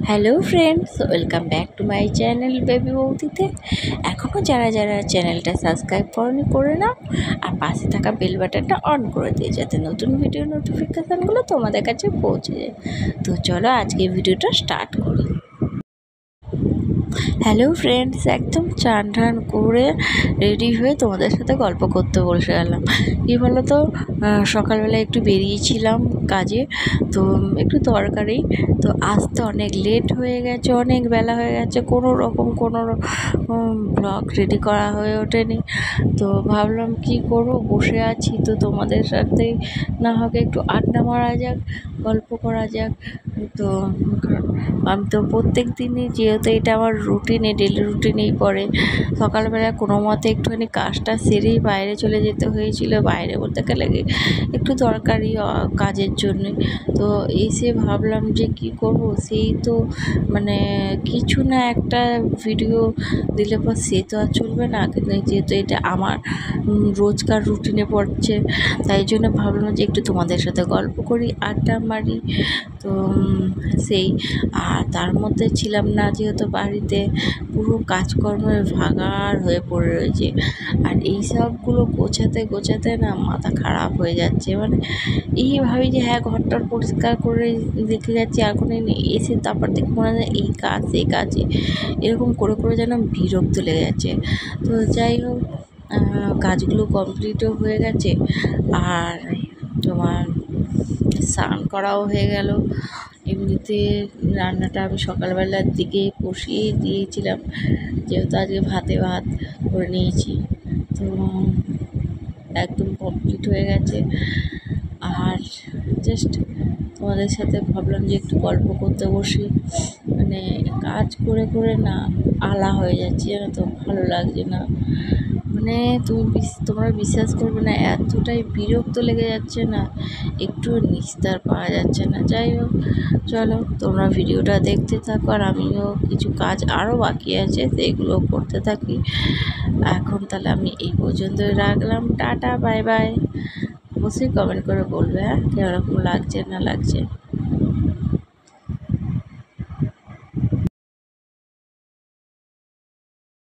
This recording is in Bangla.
Hello friends, welcome back to my channel baby বৌদিতে। এখনও যারা যারা চ্যানেলটা সাবস্ক্রাইব করনি করে নাও, আর পাশে থাকা বেল বাটনটা অন করে দিয়ে, যাতে নতুন ভিডিও নোটিফিকেশানগুলো তোমাদের কাছে পৌঁছে যায়। তো চলো আজকে ভিডিওটা স্টার্ট করি। হ্যালো ফ্রেন্ডস, একদম চান টান করে রেডি হয়ে তোমাদের সাথে গল্প করতে বসে গেলাম। কী বলো তো, সকালবেলা একটু বেরিয়েছিলাম কাজে, তো একটু দরকারি, তো আসতে অনেক লেট হয়ে গেছে, অনেক বেলা হয়ে গেছে, কোনো রকম ব্লগ রেডি করা হয়ে ওঠেনি। তো ভাবলাম কি করব, বসে আছি, তো তোমাদের সাথে না হোক একটু আড্ডা মারা যাক, গল্প করা যাক। তো আমি তো প্রত্যেক দিনই, যেহেতু এটা আমার রুটিনে, ডেলি রুটিনেই পড়ে, সকালবেলা কোনো মতে একটুখানি কাজটা সেরেই বাইরে চলে যেতে হয়েছিল। বাইরে বলতে গেলে একটু দরকারি কাজের জন্যে। তো এসে ভাবলাম যে কি করব, সেই তো কিছু না একটা ভিডিও দিলে পর সে তো আর চলবে না, কিন্তু যেহেতু এটা আমার রোজকার রুটিনে পড়ছে, তাই জন্য ভাবলাম যে একটু তোমাদের সাথে গল্প করি, আড্ডা মারি। তো সেই আর তার মধ্যে ছিলাম না, যেহেতু বাড়িতে পুরো কাজকর্মের ভাগাড় হয়ে পড়ে রয়েছে, আর এই সবগুলো গোছাতে না মাথা খারাপ হয়ে যাচ্ছে। এই ভাবি যে হ্যাঁ, ঘরটার পরিষ্কার করে দেখে যাচ্ছি, এখন এসে তারপর দেখে মনে হয় এই কাজ সেই কাজে, এরকম করে যেন বিরক্ত লেগে যাচ্ছে। তো যাই হোক, কাজগুলো কমপ্লিটও হয়ে গেছে, আর তোমার স্নান করাও হয়ে গেল। এমনিতে রান্নাটা আমি সকালবেলার দিকে কষিয়ে দিয়েছিলাম, যেহেতু আজকে ভাতে ভাত করে নিয়েছি, তো একদম কমপ্লিট হয়ে গেছে। আর জাস্ট তোমাদের সাথে ভাবলাম যে একটু গল্প করতে বসি। কাজ করে না আলা হয়ে যাচ্ছে, জানো তো, ভালো লাগছে না। তোমরা বিশ্বাস করবে না, এতটাই বিরক্ত লেগে যাচ্ছে না, একটু নিস্তার পাওয়া যাচ্ছে না। যাই হোক, চলো তোমরা ভিডিওটা দেখতে থাকো, আর আমিও কিছু কাজ আরও বাকি আছে সেইগুলো করতে থাকি। এখন তাহলে আমি এই পর্যন্তই রাখলাম, টাটা, বাই বাই। অবশ্যই কমেন্ট করে বলবে হ্যাঁ, কেরকম লাগছে না লাগছে।